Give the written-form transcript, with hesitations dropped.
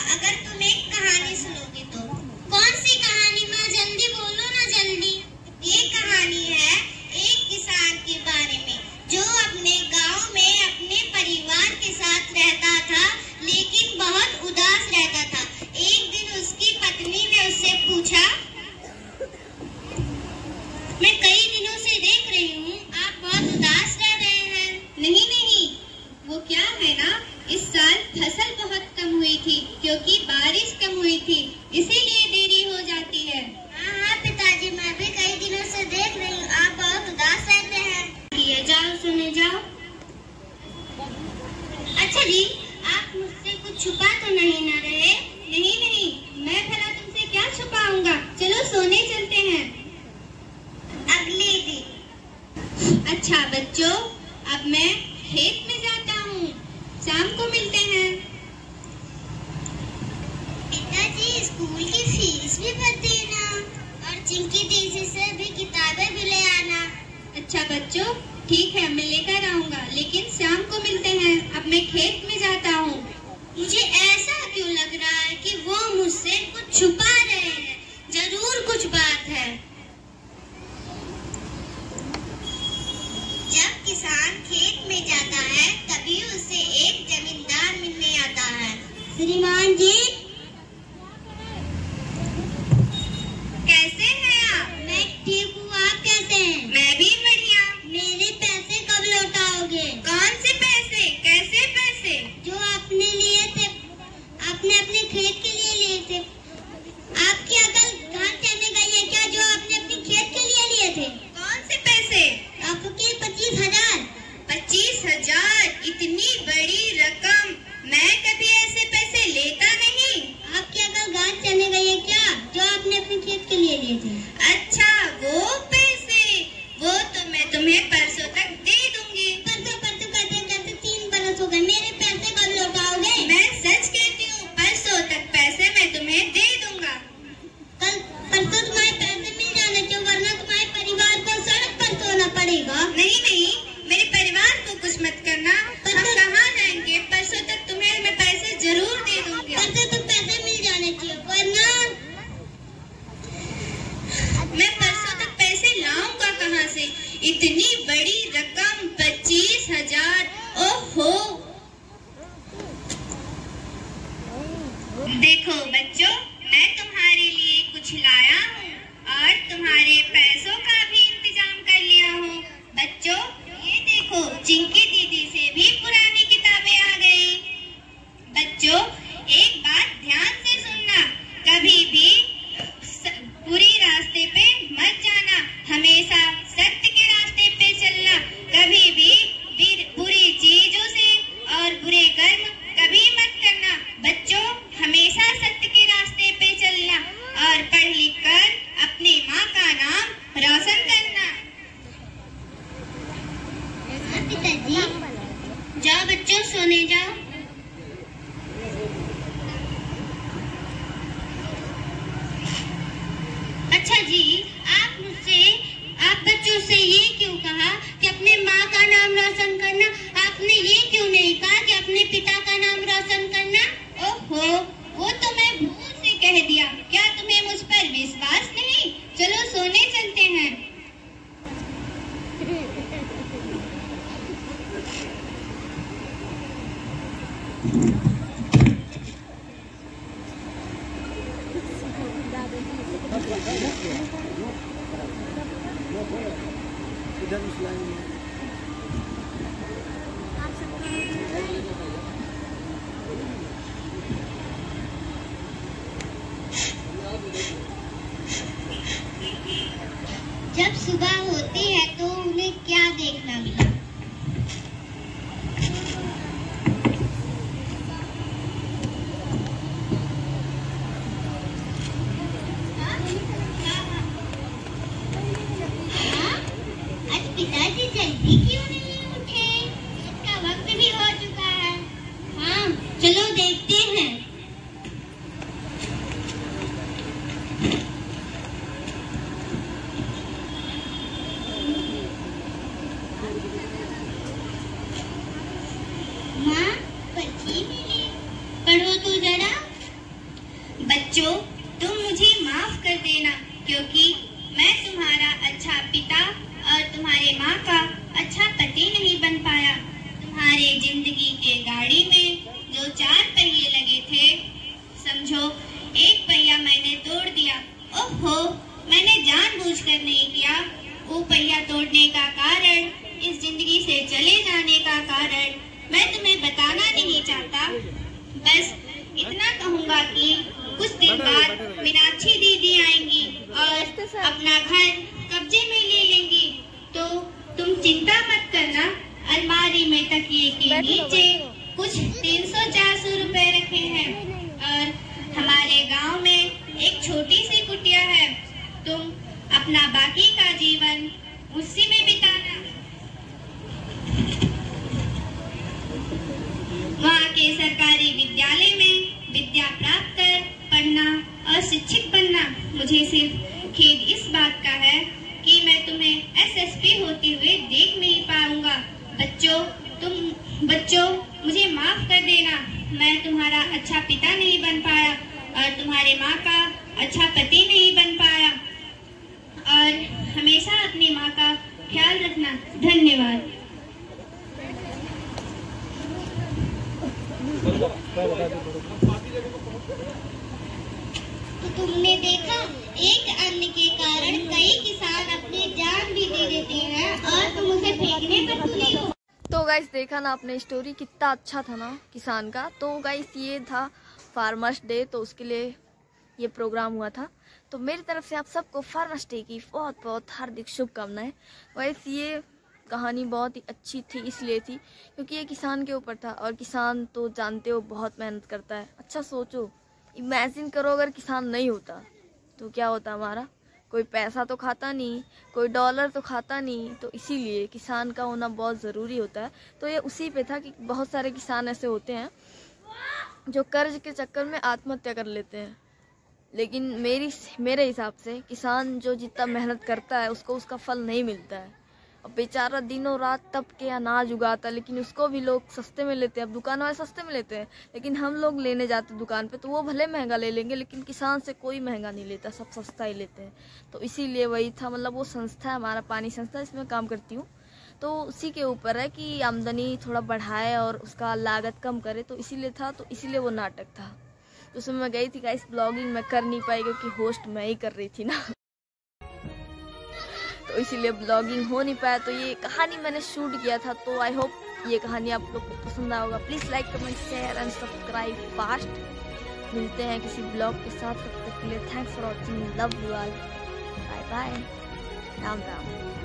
अगर तुम एक कहानी सुनोगे तो। कौन सी कहानी माँ? जल्दी बोलो ना, जल्दी। ये कहानी है एक किसान के बारे में जो अपने गांव में अपने परिवार के साथ रहता था, लेकिन बहुत उदास रहता था। एक दिन उसकी पत्नी ने उससे पूछा, मैं कई दिनों से देख रही हूँ आप बहुत उदास रह रहे हैं। नहीं, वो क्या है ना, इस साल फसल बहुत कम हुई थी क्योंकि बारिश कम हुई थी, इसीलिए देरी हो जाती है। हाँ पिताजी, मैं भी कई दिनों से देख रही हूँ आप बहुत उदास रहते हैं। ये जाओ, सुने जाओ। अच्छा जी, आप मुझसे कुछ छुपा तो नहीं ना रहे? नहीं, मैं भला तुमसे क्या छुपाऊंगा। चलो सोने चलते हैं। अगले दिन। अच्छा बच्चों, अब मैं खेत में जाता हूँ, शाम को मिलते हैं। पिताजी, स्कूल की फीस भी भर देना और चिंकी दीदी से भी किताबें भी ले आना। अच्छा बच्चों, ठीक है, मैं लेकर आऊंगा, लेकिन शाम को मिलते हैं। अब मैं खेत में जाता हूँ। मुझे ऐसा क्यों लग रहा है कि वो मुझसे कुछ छुपा रहे हैं। जरूर कुछ बात है। जब किसान खेत में जाता है तभी उसे एक जमींदार मिलने आता है। श्रीमान जी, कैसे हैं आप? मैं ठीक हूँ, आप कैसे हैं? मैं भी बढ़िया। मेरे पैसे कब लौटाओगे? कौन से पैसे? कैसे पैसे? जो आपने लिए थे, आपने अपने खेत के लिए लिए थे। आपकी अकल घाट चढ़ने गई है क्या, जो आपने अपने खेत के लिए लिए थे? कौन से पैसे? आपके 25,000। 25,000? इतनी बड़ी रकम? मैं कभी ऐसे पैसे लेता नहीं। आपकी अकल घाट चढ़ने गई है क्या, जो आपने अपने खेत के लिए लिए थे? अच्छा, वो पैसे, वो तो मैं तुम्हें परसों तक दे दूंगी। परसों करते 3 बरस हो गए। मेरे पैसे कब लौटाओगे? मैं सच कहती हूँ, परसों तक पैसे मैं तुम्हें दे दूंगा। परसों तुम्हारे पैसे मिल जाने चाहिए, वरना तुम्हारे परिवार को सड़क पर सोना पड़ेगा। नहीं, मेरे परिवार को कुछ मत करना। हम कहाँ जाएंगे? परसों तक तुम्हें मैं पैसे जरूर दे दूंगी। परसों तक पैसे मिल जाने चाहिए, वरना मैं परसों तक पैसे लाऊंगा कहाँ से? इतनी बड़ी रकम 25,000। ओहो। देखो बच्चों, मैं तुम्हारे लिए कुछ लाया हूँ और तुम्हारे पैसों का भी इंतजाम कर लिया हूँ। बच्चों, ये देखो, चिंकी दीदी से भी पुरानी किताबें आ गई। बच्चों, एक बात ध्यान से सुनना, कभी भी बुरी रास्ते पे मत जाना, हमेशा सत्य के रास्ते पे चलना। कभी भी बुरी चीजों से और बुरे कर्म कभी मत करना। बच्चों, हमेशा सत्य के रास्ते पे चलना और पढ़ लिख कर अपने माँ का नाम रोशन करना। पिताजी, जाओ बच्चों, सोने जाओ। अच्छा जी, आप बच्चों से ये क्यों कहा कि अपने माँ का नाम रोशन करना? आपने ये क्यों नहीं कहा कि अपने पिता का नाम रोशन करना? ओहो, वो तो मैं भूल से कह दिया। क्या तुम्हें मुझ पर विश्वास नहीं? चलो सोने चलते हैं। जब सुबह होती है तो उन्हें क्या देखना मिला? आज पिताजी जल्दी क्यों नहीं उठे? इसका वक्त भी हो चुका है। हाँ, चलो देखते हैं। बच्चों, तुम मुझे माफ कर देना, क्योंकि मैं तुम्हारा अच्छा पिता और तुम्हारे माँ का अच्छा पति नहीं बन पाया। तुम्हारे जिंदगी के गाड़ी में जो 4 पहिए लगे थे, समझो एक पहिया मैंने तोड़ दिया। ओहो, मैंने जानबूझकर नहीं किया। वो पहिया तोड़ने का कारण, इस जिंदगी से चले जाने का कारण मैं तुम्हें बताना नहीं चाहता। बस इतना कहूँगा कि कुछ दिन बाद मीनाक्षी दीदी आएंगी और अपना घर कब्जे में ले लेंगी। तो तुम चिंता मत करना। अलमारी में तकिए के नीचे कुछ 300-400 रुपए रखे हैं और हमारे गांव में एक छोटी सी कुटिया है। तुम अपना बाकी का जीवन उसी में बिताना। वहाँ के सरकारी विद्यालय में विद्या प्राप्त कर पढ़ना और शिक्षित बनना। मुझे सिर्फ खेद इस बात का है कि मैं तुम्हें एसएसपी होते हुए देख नहीं पाऊंगा। बच्चों, मुझे माफ कर देना। मैं तुम्हारा अच्छा पिता नहीं बन पाया और तुम्हारे माँ का अच्छा पति नहीं बन पाया। और हमेशा अपनी माँ का ख्याल रखना। धन्यवाद। तो तुमने देखा, एक अन्न के कारण कई किसान अपनी जान भी दे देते हैं और तुम उसे फेंकने पर तुली हो। तो गाइस देखा ना आपने स्टोरी, कितना अच्छा था ना किसान का। तो गाइस ये था फार्मर्स डे, तो उसके लिए ये प्रोग्राम हुआ था। तो मेरी तरफ से आप सबको फार्मर्स डे की बहुत बहुत हार्दिक शुभकामनाएं। गाइस ये कहानी बहुत ही अच्छी थी, इसलिए थी क्योंकि ये किसान के ऊपर था और किसान तो जानते हो बहुत मेहनत करता है। अच्छा सोचो, इमेजिन करो अगर किसान नहीं होता तो क्या होता हमारा। कोई पैसा तो खाता नहीं, कोई डॉलर तो खाता नहीं। तो इसीलिए किसान का होना बहुत ज़रूरी होता है। तो ये उसी पे था कि बहुत सारे किसान ऐसे होते हैं जो कर्ज के चक्कर में आत्महत्या कर लेते हैं। लेकिन मेरे हिसाब से किसान जो जितना मेहनत करता है उसको उसका फल नहीं मिलता है। अब बेचारा दिनों रात तप के अनाज उगाता है, लेकिन उसको भी लोग सस्ते में लेते हैं। अब दुकान वाले सस्ते में लेते हैं, लेकिन हम लोग लेने जाते हैं दुकान पे तो वो भले महंगा ले लेंगे, लेकिन किसान से कोई महंगा नहीं लेता, सब सस्ता ही लेते हैं। तो इसीलिए वही था, मतलब वो संस्था है हमारा पानी संस्था, इसमें काम करती हूँ। तो उसी के ऊपर है कि आमदनी थोड़ा बढ़ाए और उसका लागत कम करे, तो इसीलिए था। तो इसीलिए वो नाटक था। तो उसमें मैं गई थी गाइस, ब्लॉगिंग मैं कर नहीं पाई क्योंकि होस्ट मैं ही कर रही थी ना, तो इसीलिए ब्लॉगिंग हो नहीं पाया। तो ये कहानी मैंने शूट किया था। तो आई होप ये कहानी आप लोग को पसंद आएगा। Please like, comment, share and subscribe fast. मिलते हैं किसी ब्लॉग के साथ, तब तक के लिए thanks for watching, love you all, bye bye, Ram Ram.